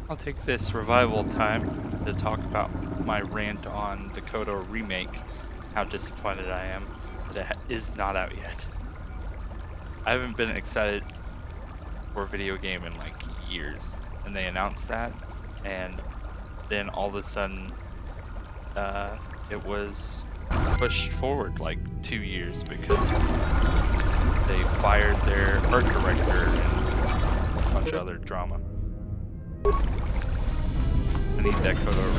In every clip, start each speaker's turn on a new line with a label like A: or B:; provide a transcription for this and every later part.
A: I'll take this revival time to talk about my rant on the Kotor remake, how disappointed I am that it is not out yet. I haven't been excited for a video game in like years, and they announced that, and then all of a sudden it was pushed forward like 2 years because they fired their art director and a bunch of other drama. I need that Kotor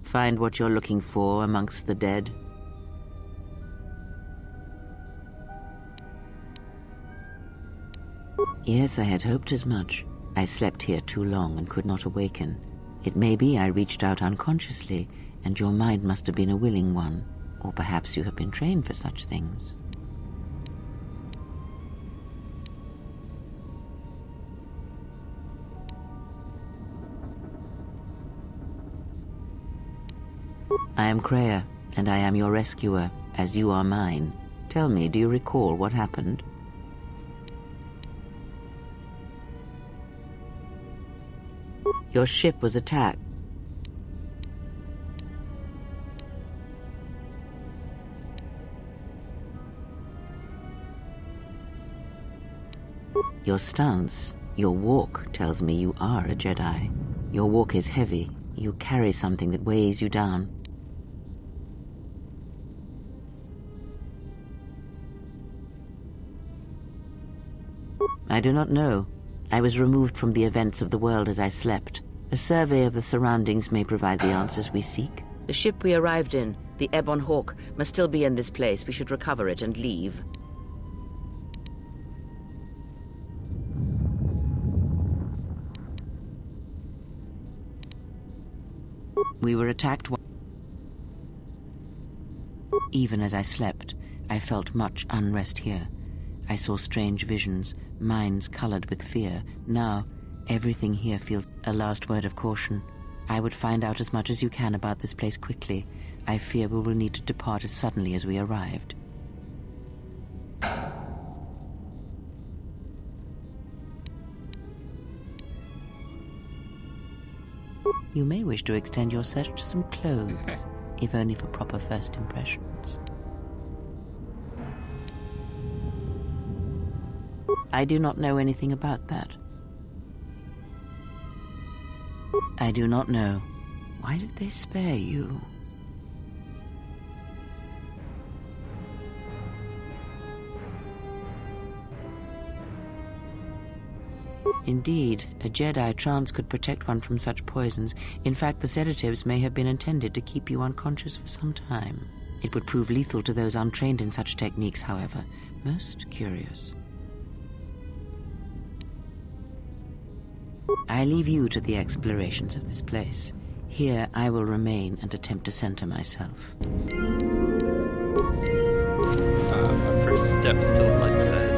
B: Find what you're looking for amongst the dead? Yes, I had hoped as much. I slept here too long and could not awaken. It may be I reached out unconsciously, and your mind must have been a willing one. Or perhaps you have been trained for such things. I am Kreia, and I am your rescuer, as you are mine. Tell me, do you recall what happened? Your ship was attacked. Your stance, your walk tells me you are a Jedi. Your walk is heavy. You carry something that weighs you down. I do not know. I was removed from the events of the world as I slept. A survey of the surroundings may provide the answers we seek. The ship we arrived in, the Ebon Hawk, must still be in this place. We should recover it and leave. We were attacked. Even as I slept, I felt much unrest here. I saw strange visions, minds colored with fear. Now, everything here feels a last word of caution. I would find out as much as you can about this place quickly. I fear we will need to depart as suddenly as we arrived. You may wish to extend your search to some clothes, if only for proper first impressions. I do not know anything about that. I do not know. Why did they spare you? Indeed, a Jedi trance could protect one from such poisons. In fact, the sedatives may have been intended to keep you unconscious for some time. It would prove lethal to those untrained in such techniques, however. Most curious. I leave you to the explorations of this place. Here I will remain and attempt to center myself.
A: my first steps to the light side.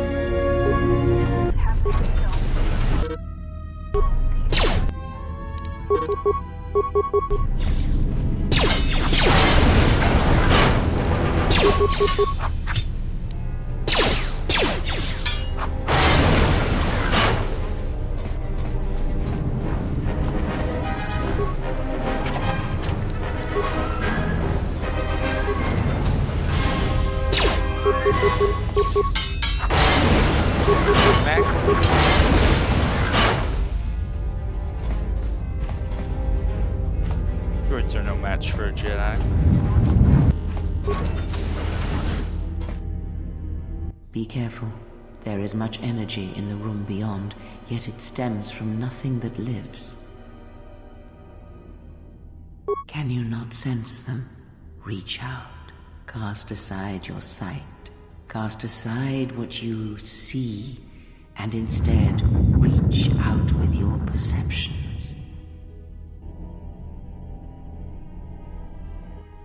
A: Droids are no match for a Jedi.
B: Be careful. There is much energy in the room beyond, yet it stems from nothing that lives. Can you not sense them? Reach out. Cast aside your sight. Cast aside what you see, and instead reach out with your perceptions.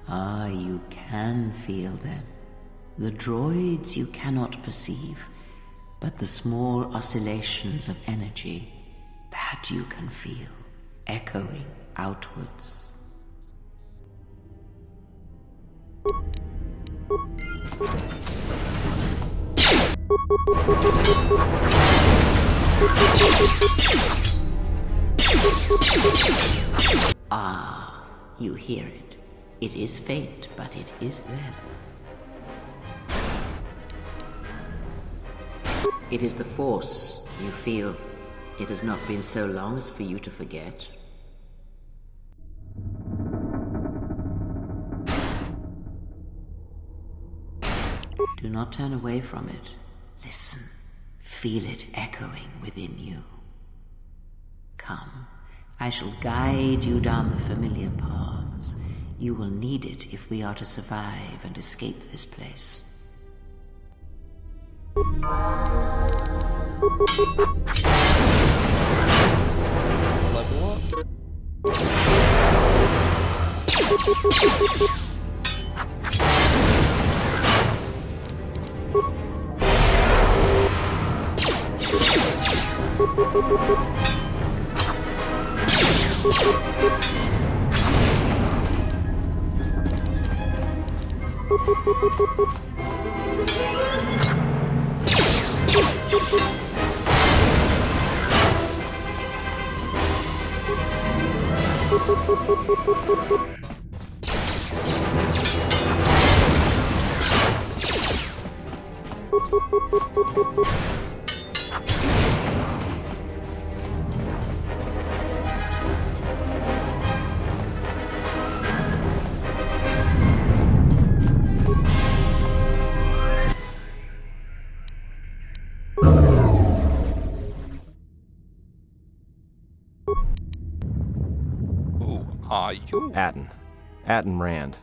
B: Ah, you can feel them. The droids you cannot perceive, but the small oscillations of energy, that you can feel, echoing outwards. Ah, you hear it. It is faint, but it is them. It is the Force, you feel. It has not been so long as for you to forget. Do not turn away from it. Listen. Feel it echoing within you. Come, I shall guide you down the familiar paths. You will need it if we are to survive and escape this place.
A: Level up. You?
C: Atten Rand.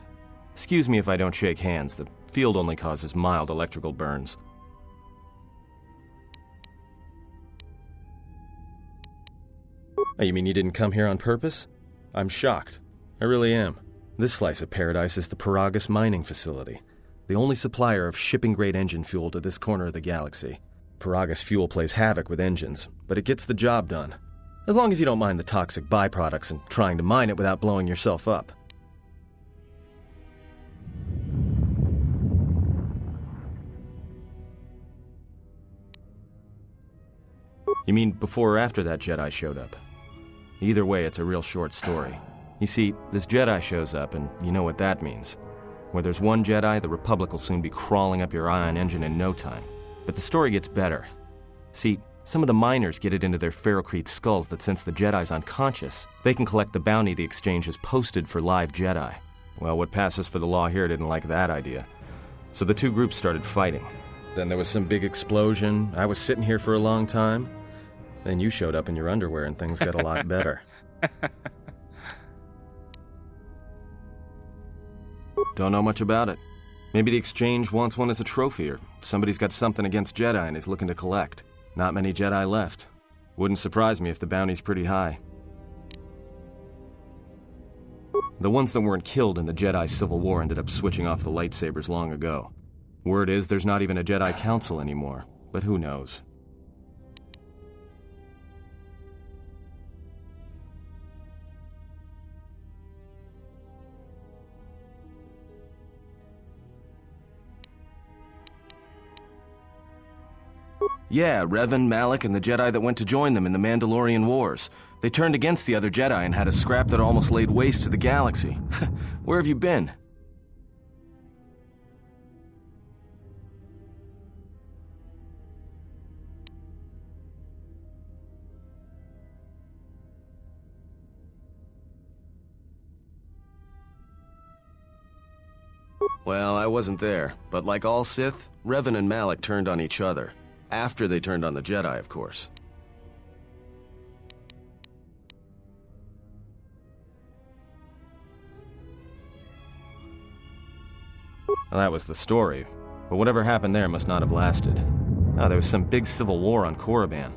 C: Excuse me if I don't shake hands. The field only causes mild electrical burns. Oh, you mean you didn't come here on purpose? I'm shocked. I really am. This slice of paradise is the Paragus mining facility, the only supplier of shipping-grade engine fuel to this corner of the galaxy. Paragus fuel plays havoc with engines, but it gets the job done. As long as you don't mind the toxic byproducts and trying to mine it without blowing yourself up. You mean before or after that Jedi showed up? Either way, it's a real short story. You see, this Jedi shows up, and you know what that means. Where there's one Jedi, the Republic will soon be crawling up your ion engine in no time. But the story gets better. See, some of the miners get it into their ferrocrete skulls that since the Jedi's unconscious, they can collect the bounty the exchange has posted for live Jedi. Well, what passes for the law here didn't like that idea. So the two groups started fighting. Then there was some big explosion. I was sitting here for a long time. Then you showed up in your underwear and things got a lot better. Don't know much about it. Maybe the exchange wants one as a trophy, or somebody's got something against Jedi and is looking to collect. Not many Jedi left. Wouldn't surprise me if the bounty's pretty high. The ones that weren't killed in the Jedi Civil War ended up switching off the lightsabers long ago. Word is there's not even a Jedi Council anymore, but who knows? Yeah, Revan, Malak, and the Jedi that went to join them in the Mandalorian Wars. They turned against the other Jedi and had a scrap that almost laid waste to the galaxy. Where have you been? Well, I wasn't there, but like all Sith, Revan and Malak turned on each other. After they turned on the Jedi, of course. Well, that was the story, but whatever happened there must not have lasted. Ah, there was some big civil war on Korriban.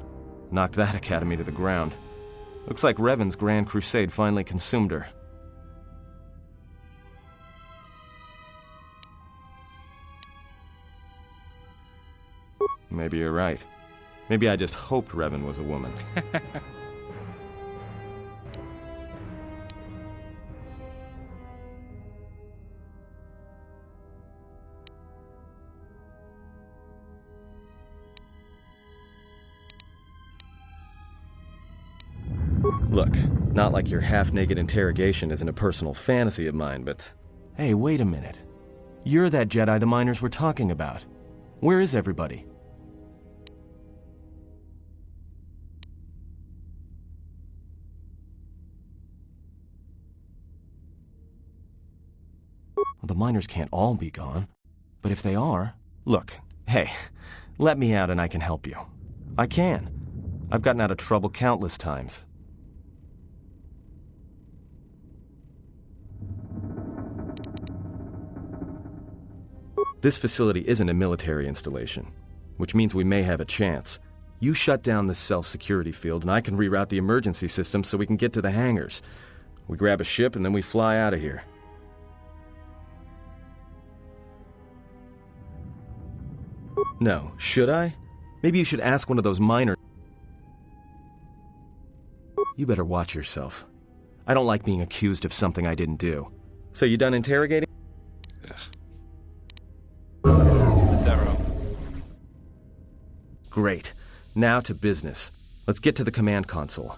C: Knocked that academy to the ground. Looks like Revan's grand crusade finally consumed her. Maybe you're right. Maybe I just hoped Revan was a woman. Look, not like your half-naked interrogation isn't a personal fantasy of mine, but... Hey, wait a minute. You're that Jedi the miners were talking about. Where is everybody? Well, the miners can't all be gone. But if they are... Look, hey, let me out and I can help you. I can. I've gotten out of trouble countless times. This facility isn't a military installation, which means we may have a chance. You shut down this cell security field and I can reroute the emergency system so we can get to the hangars. We grab a ship and then we fly out of here. No, should I? Maybe you should ask one of those miners. You better watch yourself. I don't like being accused of something I didn't do. So you done interrogating? Great. Now to business. Let's get to the command console.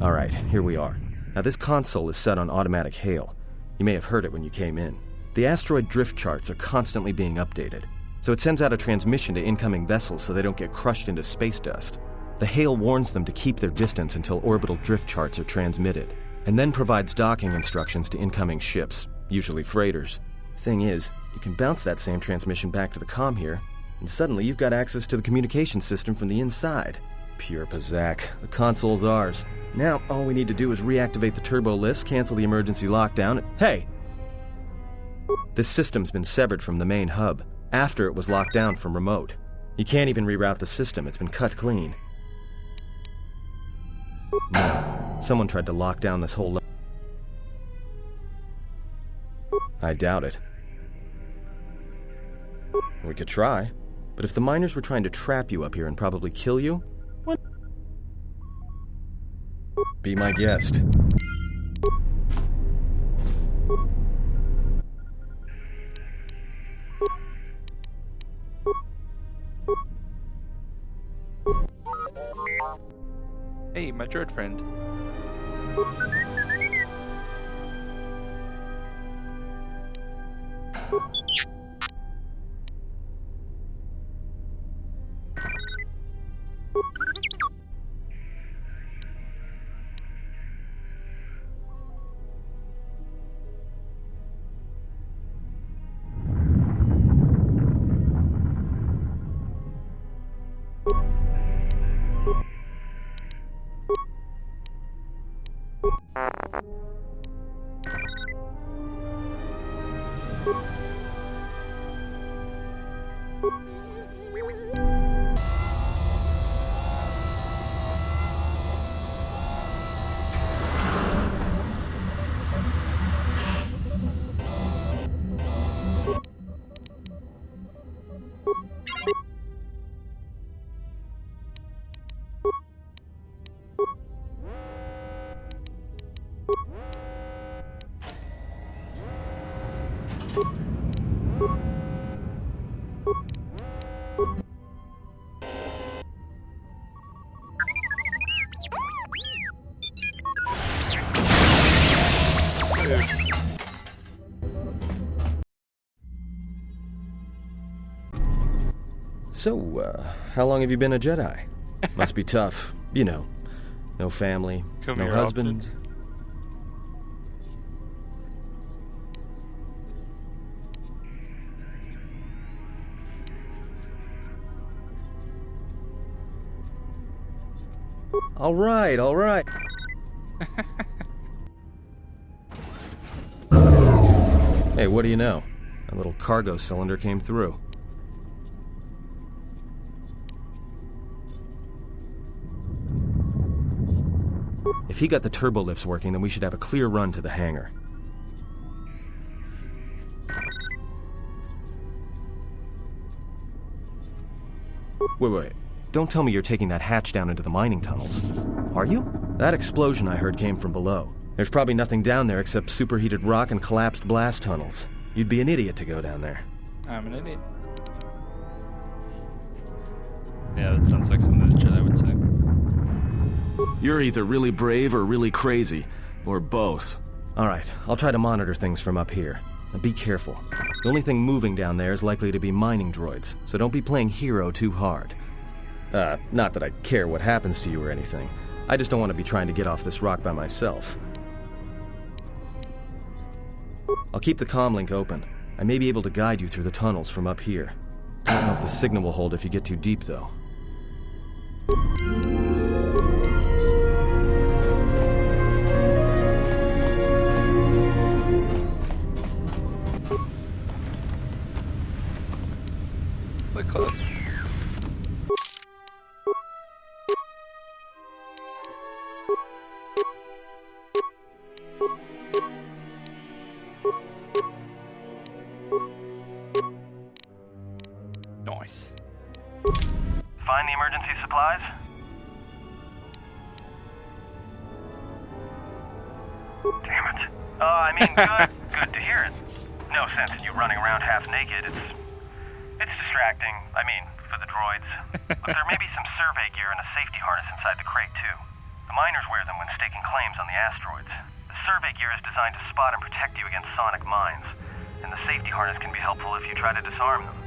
C: Alright, here we are. Now this console is set on automatic hail. You may have heard it when you came in. The asteroid drift charts are constantly being updated, so it sends out a transmission to incoming vessels so they don't get crushed into space dust. The hail warns them to keep their distance until orbital drift charts are transmitted, and then provides docking instructions to incoming ships, usually freighters. Thing is, you can bounce that same transmission back to the comm here, and suddenly you've got access to the communication system from the inside. Pure Pazak. The console's ours. Now, all we need to do is reactivate the turbo lifts, cancel the emergency lockdown. Hey! This system's been severed from the main hub, after it was locked down from remote. You can't even reroute the system, it's been cut clean. No, someone tried to lock down this whole... I doubt it. We could try, but if the miners were trying to trap you up here and probably kill you, what? Be my guest.
A: Hey, my droid friend.
C: So, how long have you been a Jedi? Must be tough. You know, no family,
A: Come
C: no
A: here
C: husband.
A: often.
C: All right, all right. Hey, what do you know? A little cargo cylinder came through. If he got the turbo lifts working, then we should have a clear run to the hangar. Wait. Don't tell me you're taking that hatch down into the mining tunnels. Are you? That explosion I heard came from below. There's probably nothing down there except superheated rock and collapsed blast tunnels. You'd be an idiot to go down there.
A: I'm an idiot. Yeah, that sounds like something the Jedi would say.
C: You're either really brave or really crazy. Or both. Alright, I'll try to monitor things from up here. Now be careful. The only thing moving down there is likely to be mining droids, so don't be playing hero too hard. Not that I care what happens to you or anything. I just don't want to be trying to get off this rock by myself. I'll keep the comm link open. I may be able to guide you through the tunnels from up here. Don't know if the signal will hold if you get too deep, though.
A: We're close. Nice.
D: Find the emergency supplies? Damn it. Good to hear it. No sense in you running around half naked. It's distracting. I mean, for the droids. But there may be some survey gear and a safety harness inside the crate, too. The miners wear them when staking claims on the asteroids. The survey gear is designed to spot and protect you against sonic mines. And the safety harness can be helpful if you try to disarm them.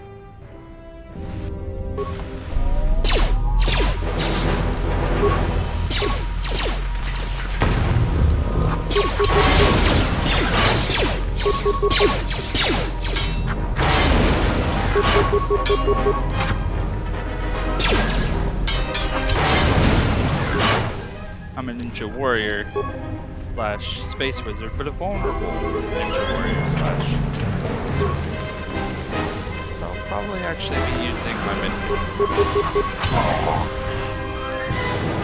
A: I'm a ninja warrior slash space wizard, but a vulnerable ninja warrior slash space wizard. So I'll probably actually be using my minions.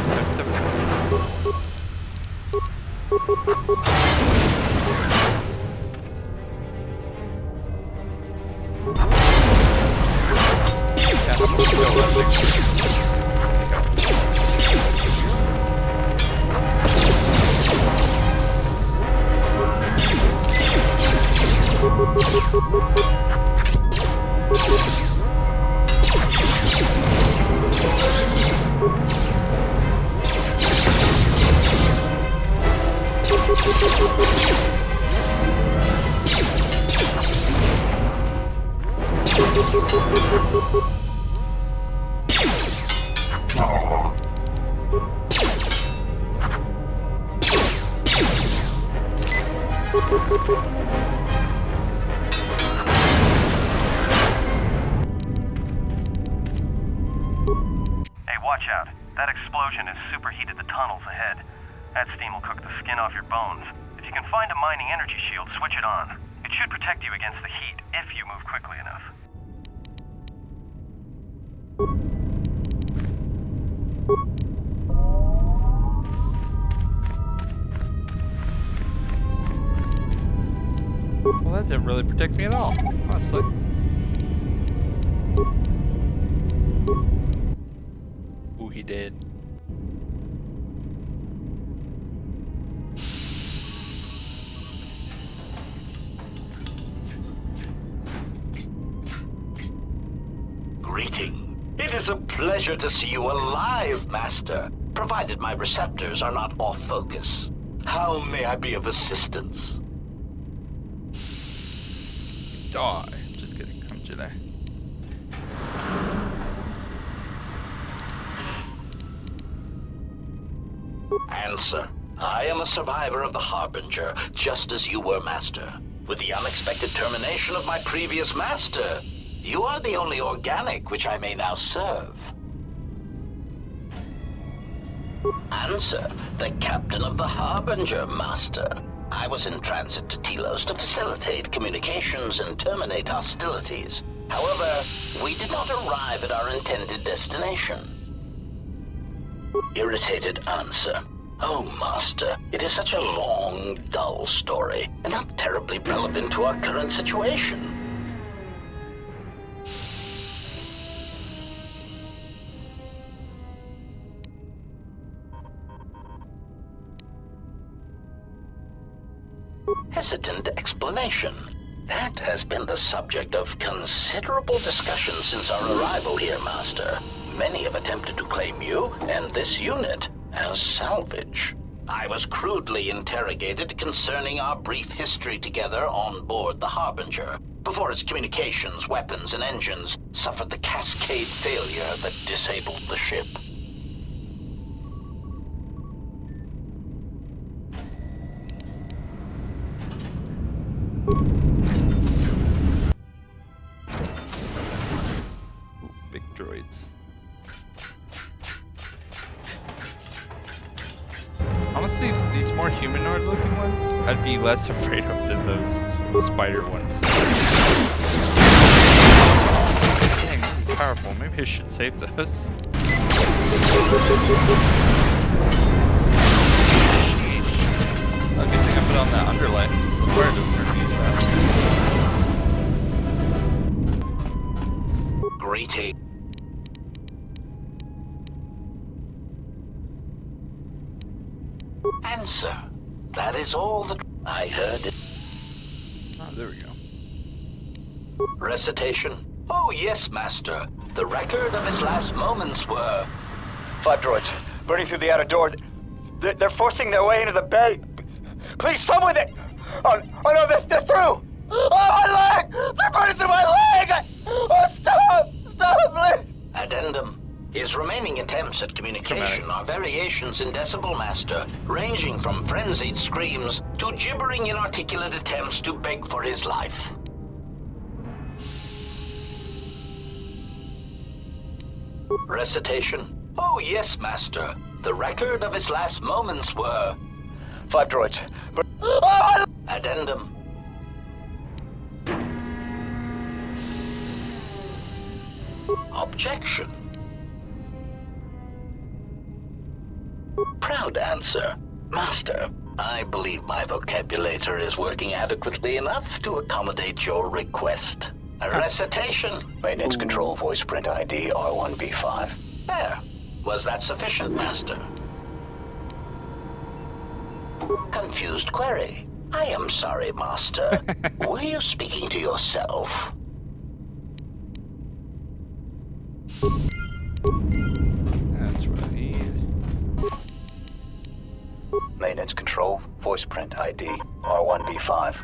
A: I have 7. Yeah, I'm gonna go
D: Hey, watch out. That explosion has superheated the tunnels ahead. That steam will cook the skin off your bones. If you can find a mining energy shield, switch it on. It should protect you against the heat if you move quickly enough.
A: Well, that didn't really protect me at all, honestly. Ooh, he did.
E: Greeting. It is a pleasure to see you alive, Master, provided my receptors are not off focus. How may I be of assistance?
A: Die. Just kidding. I'm Jedi.
E: Answer. I am a survivor of the Harbinger, just as you were, Master. With the unexpected termination of my previous Master, you are the only organic which I may now serve. Answer, the captain of the Harbinger, Master. I was in transit to Telos to facilitate communications and terminate hostilities. However, we did not arrive at our intended destination. Irritated answer. Oh, Master, it is such a long, dull story, and not terribly relevant to our current situation. Hesitant explanation. That has been the subject of considerable discussion since our arrival here, Master. Many have attempted to claim you and this unit as salvage. I was crudely interrogated concerning our brief history together on board the Harbinger, before its communications, weapons, and engines suffered the cascade failure that disabled the ship.
A: Big droids. Honestly, these more humanoid looking ones, I'd be less afraid of than those spider ones. Dang, really powerful. Maybe I should save those. Sheesh. A good thing I put on that underlay. Where doesn't refuse that.
E: Greeting. Answer. That is all that I heard.
A: Oh, there we go.
E: Recitation. Oh, yes, Master. The record of his last moments were...
D: 5 droids, burning through the outer door. They're forcing their way into the bay. Please, someone that... Oh no, they're through! Oh, my leg! They're burning through my leg! Oh, stop! Stop, please!
E: Addendum. His remaining attempts at communication are variations in decibel, Master, ranging from frenzied screams to gibbering inarticulate attempts to beg for his life. Recitation. Oh, yes, Master. The record of his last moments were...
D: 5 droids.
E: Addendum. Objection. Proud answer. Master, I believe my vocabulator is working adequately enough to accommodate your request. A recitation.
D: Maintenance control, voice print ID R1B5.
E: There. Was that sufficient, Master? Confused query. I am sorry, Master. Were you speaking to yourself?
A: That's what I need.
D: Maintenance control, voice print ID R1B5.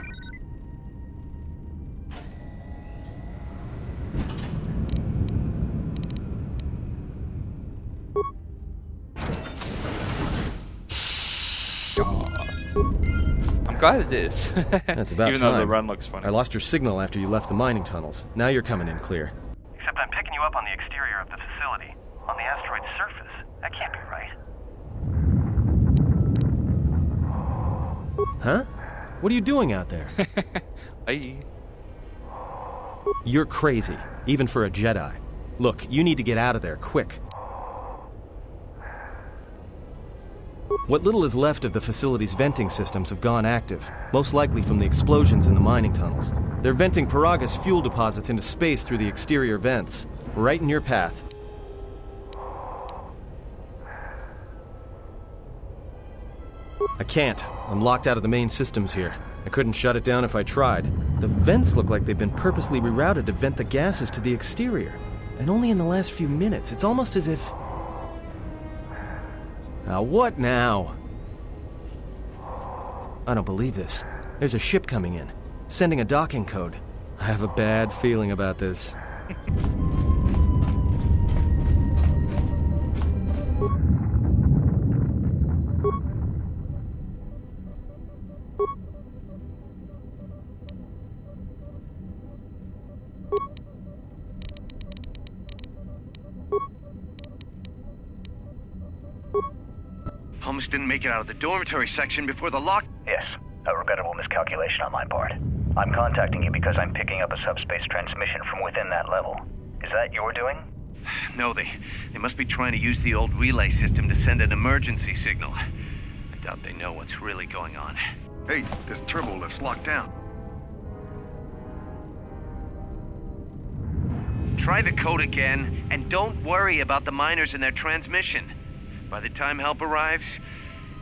A: I'm glad it is.
C: That's about
A: Even though the
C: time.
A: run looks funny.
C: I lost your signal after you left the mining tunnels. Now you're coming in clear.
D: Except I'm picking you up on the exterior of the facility, on the asteroid's surface. That can't be right.
C: Huh? What are you doing out there?
A: Bye.
C: You're crazy, even for a Jedi. Look, you need to get out of there, quick. What little is left of the facility's venting systems have gone active, most likely from the explosions in the mining tunnels. They're venting Paraga's fuel deposits into space through the exterior vents, right in your path. I can't. I'm locked out of the main systems here. I couldn't shut it down if I tried. The vents look like they've been purposely rerouted to vent the gases to the exterior. And only in the last few minutes. It's almost as if... Now, what now? I don't believe this. There's a ship coming in, sending a docking code. I have a bad feeling about this.
F: almost didn't make it out of the dormitory section before the lock...
D: Yes, a regrettable miscalculation on my part. I'm contacting you because I'm picking up a subspace transmission from within that level. Is that your doing?
F: No, they must be trying to use the old relay system to send an emergency signal. I doubt they know what's really going on.
G: Hey, this turbo lift's locked down.
F: Try the code again, and don't worry about the miners and their transmission. By the time help arrives,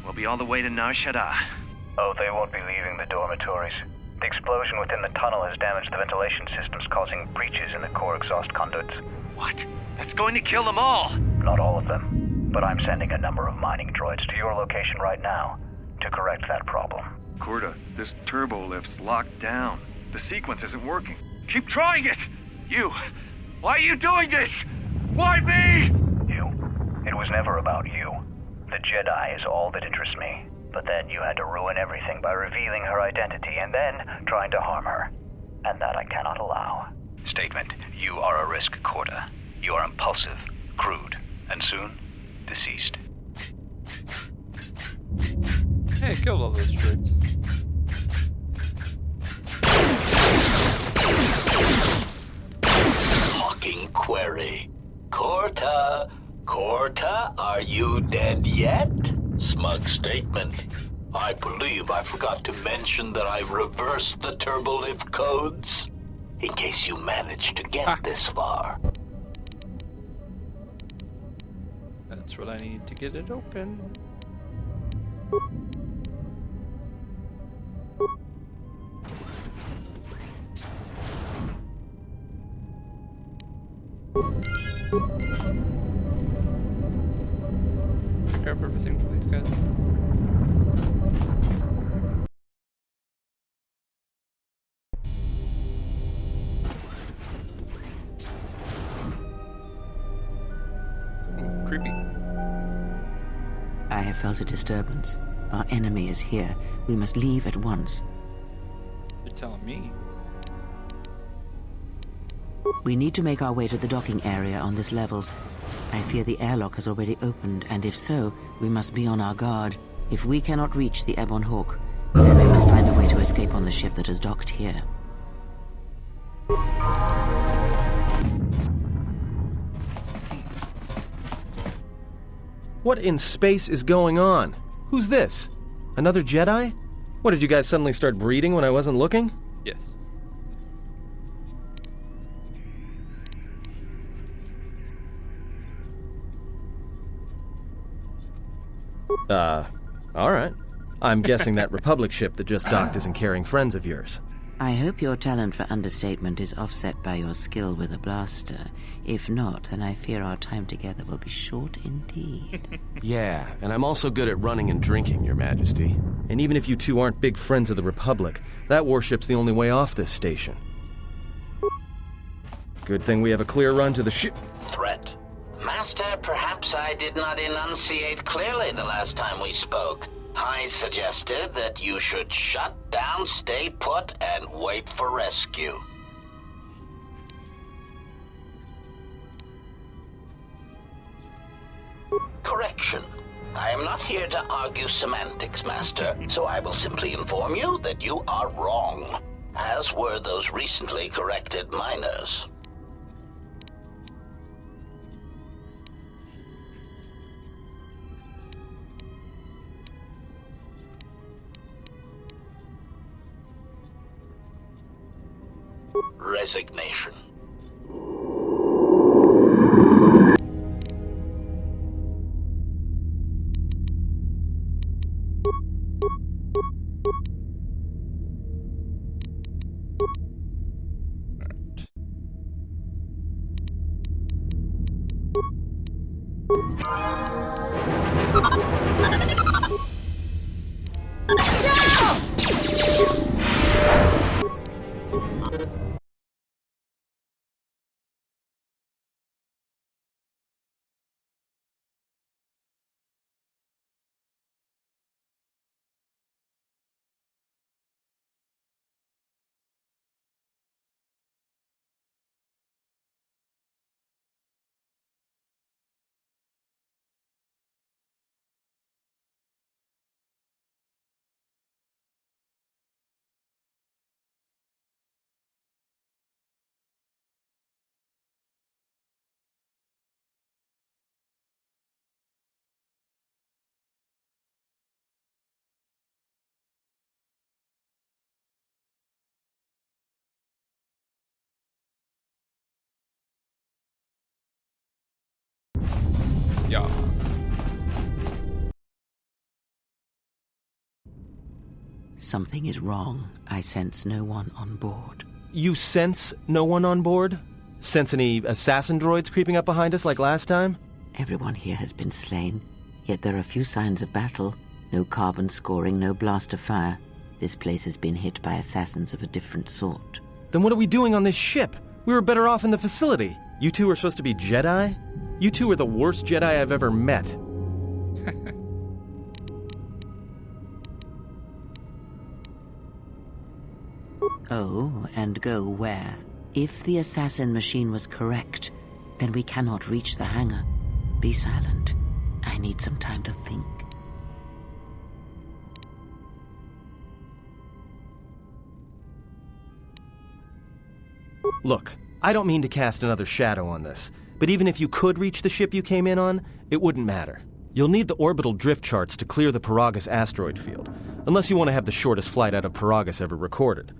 F: we'll be all the way to Nar Shaddaa.
D: Oh, they won't be leaving the dormitories. The explosion within the tunnel has damaged the ventilation systems, causing breaches in the core exhaust conduits.
F: What? That's going to kill them all!
D: Not all of them, but I'm sending a number of mining droids to your location right now to correct that problem.
G: Korta, this turbo lift's locked down. The sequence isn't working.
F: Keep trying it! You! Why are you doing this? Why me?
D: You. It was never about you. The Jedi is all that interests me. But then you had to ruin everything by revealing her identity and then trying to harm her. And that I cannot allow. Statement. You are a risk, Korta. You are impulsive, crude, and soon, deceased.
A: Hey, I killed all those droids.
E: Hawking query. Korta, are you dead yet? Smug statement. I believe I forgot to mention that I reversed the turbolift codes. In case you managed to get this far.
A: That's what I need to get it open. Grab everything for these guys. Creepy.
B: I have felt a disturbance. Our enemy is here. We must leave at once.
A: You're telling me.
B: We need to make our way to the docking area on this level. I fear the airlock has already opened, and if so, we must be on our guard. If we cannot reach the Ebon Hawk, then we must find a way to escape on the ship that is docked here.
C: What in space is going on? Who's this? Another Jedi? What, did you guys suddenly start breeding when I wasn't looking?
A: Yes.
C: Alright. I'm guessing that Republic ship that just docked isn't carrying friends of yours.
B: I hope your talent for understatement is offset by your skill with a blaster. If not, then I fear our time together will be short indeed.
C: Yeah, and I'm also good at running and drinking, Your Majesty. And even if you two aren't big friends of the Republic, that warship's the only way off this station. Good thing we have a clear run to the ship.
E: Threat. Master, perhaps I did not enunciate clearly the last time we spoke. I suggested that you should shut down, stay put, and wait for rescue. Correction. I am not here to argue semantics, Master, so I will simply inform you that you are wrong, as were those recently corrected miners. Resignation.
B: Something is wrong. I sense no one on board.
C: You sense no one on board? Sense any assassin droids creeping up behind us like last time?
B: Everyone here has been slain, yet there are few signs of battle. No carbon scoring, no blast of fire. This place has been hit by assassins of a different sort.
C: Then what are we doing on this ship? We were better off in the facility. You two are supposed to be Jedi? You two are the worst Jedi I've ever met.
B: Oh, and go where? If the assassin machine was correct, then we cannot reach the hangar. Be silent. I need some time to think.
C: Look, I don't mean to cast another shadow on this, but even if you could reach the ship you came in on, it wouldn't matter. You'll need the orbital drift charts to clear the Paragus asteroid field, unless you want to have the shortest flight out of Paragus ever recorded.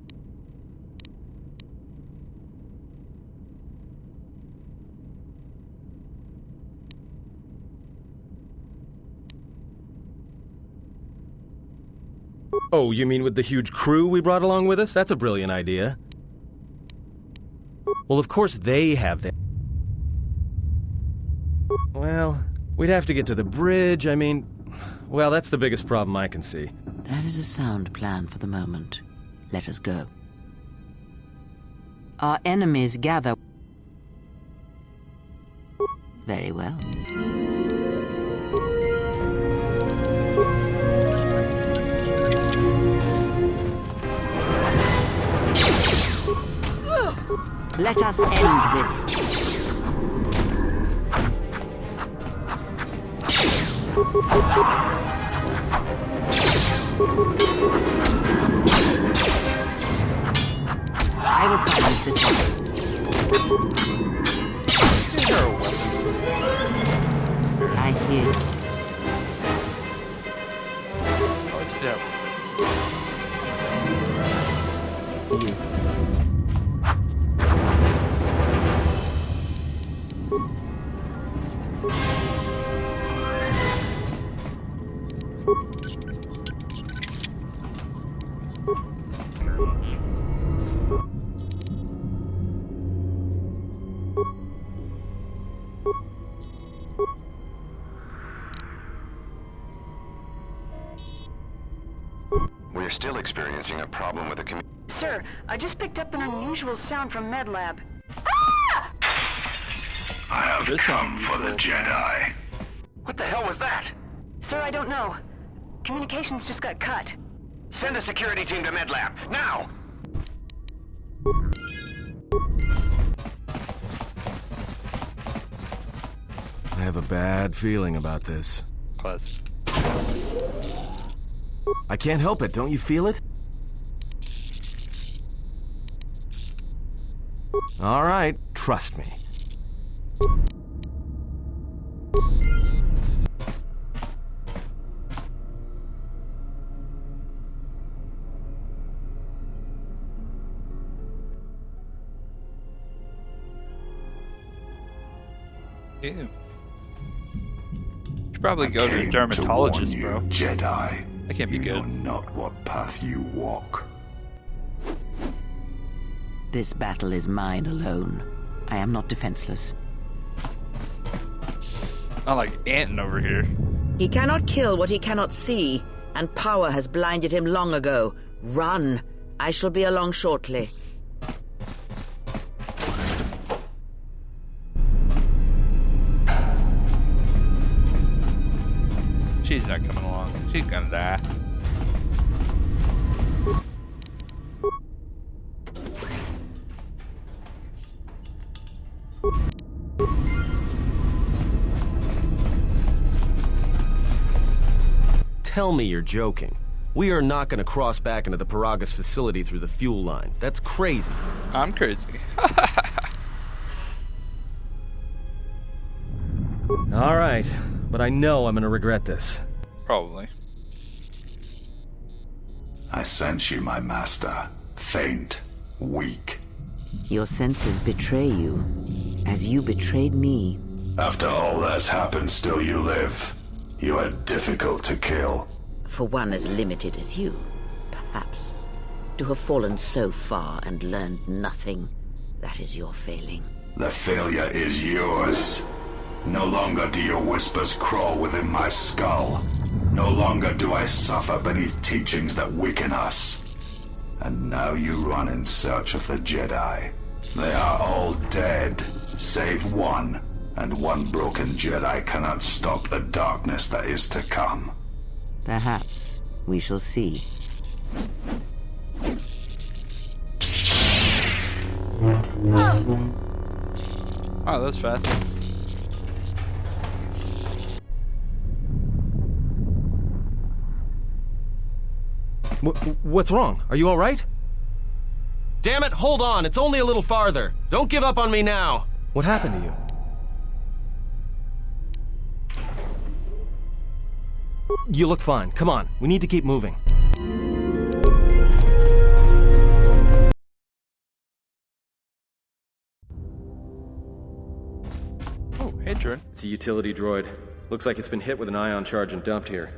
C: Oh, you mean with the huge crew we brought along with us? That's a brilliant idea. Well, of course they have that. Well, we'd have to get to the bridge, well, that's the biggest problem I can see.
B: That is a sound plan for the moment. Let us go. Our enemies gather. Very well. Let us end this. I will silence this one. I hear you.
A: Oh, it's devil.
B: You.
H: We're still experiencing a problem with the
I: Sir, I just picked up an unusual sound from MedLab.
H: I have
A: This
H: come
A: sounds
H: for the
A: unusual.
H: Jedi. What the hell was that?
I: Sir, I don't know. Communications just got cut.
H: Send a security team to MedLab, now!
C: I have a bad feeling about this.
A: Plus,
C: I can't help it, don't you feel it? All right, trust me.
A: ew. Should probably go to a dermatologist, bro.
J: Jedi.
A: That can't be
J: You know
A: good.
J: not what path you walk.
B: This battle is mine alone. I am not defenseless.
A: Not like Anton over here.
K: He cannot kill what he cannot see, and power has blinded him long ago. Run! I shall be along shortly.
A: She's not coming along. She's gonna die.
C: Tell me you're joking. We are not going to cross back into the Paragus facility through the fuel line. That's crazy.
A: I'm crazy.
C: All right, but I know I'm going to regret this.
A: Probably.
J: I sense you, my master. Faint, weak.
B: Your senses betray you, as you betrayed me.
J: After all that's happened, still you live. You are difficult to kill.
B: For one as limited as you.
K: perhaps. To have fallen so far and learned nothing, that is your failing.
J: The failure is yours. No longer do your whispers crawl within my skull. No longer do I suffer beneath teachings that weaken us. And now you run in search of the Jedi. They are all dead, save one. And one broken Jedi cannot stop the darkness that is to come.
B: Perhaps we shall see.
A: Oh, that's fast.
C: What's wrong? Are you all right? Damn it, hold on. It's only a little farther. Don't give up on me now. What happened to you? You look fine. Come on. We need to keep moving.
A: Oh, hey, droid.
C: It's a utility droid. Looks like it's been hit with an ion charge and dumped here.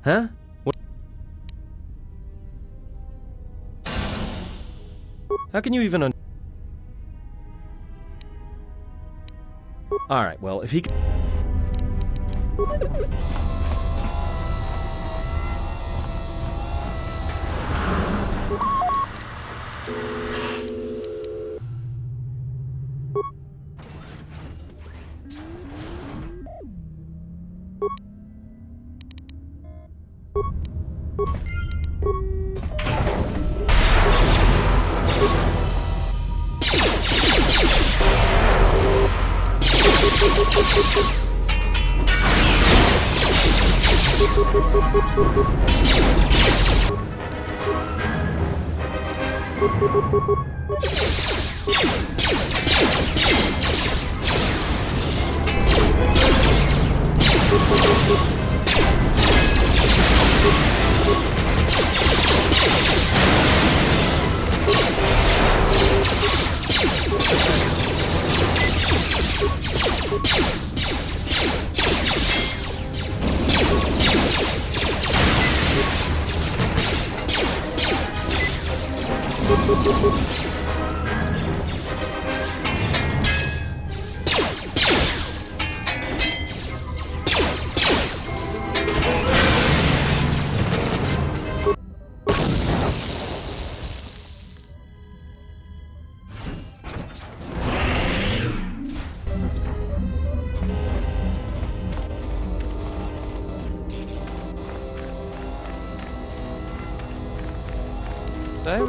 C: Huh? What? How can you even Alright, well, if he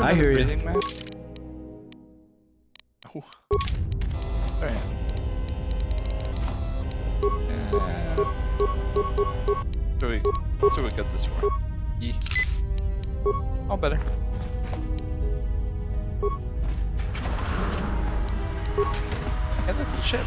A: I
C: hear you.
A: breathing mask? Oh. There I am. So we got this one. Yee. All better. Hey, look at the ship.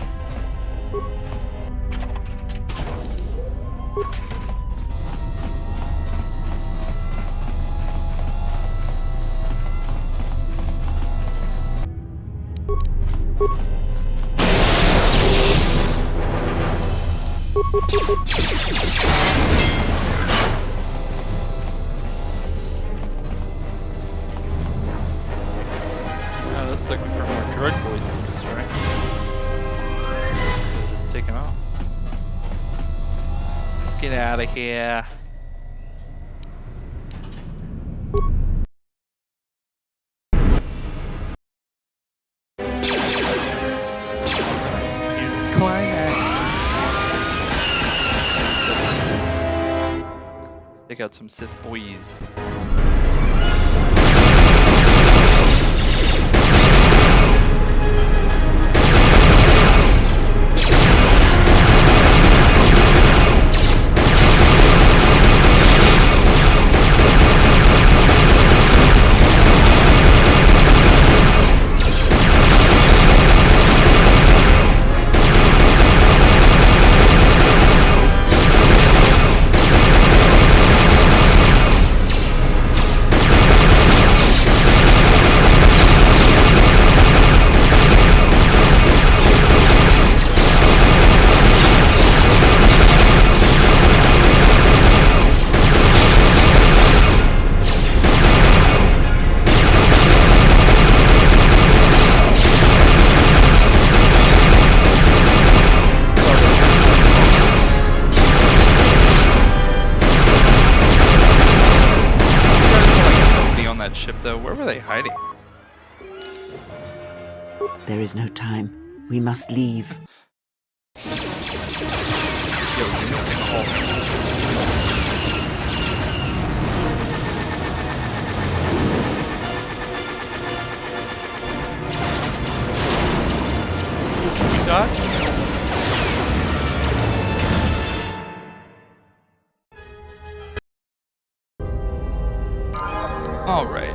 A: Let's look for more droid boys to destroy. out of here. Here's the climax. Let's take out some Sith boys. Though, where were they hiding?
B: There is no time. We must leave.
A: Yo, you're missing all. Can we dodge? All right.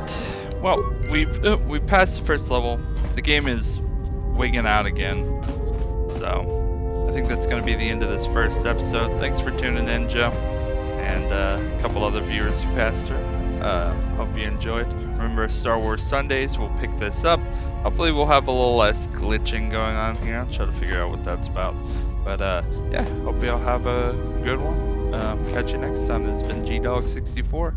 A: Well, we've passed the first level. The game is wigging out again. So, I think that's going to be the end of this first episode. Thanks for tuning in, Joe. And a couple other viewers who passed through. Hope you enjoyed. Remember, Star Wars Sundays, we'll pick this up. Hopefully we'll have a little less glitching going on here. I'll try to figure out what that's about. But yeah, hope you all have a good one. Catch you next time. This has been GDog64.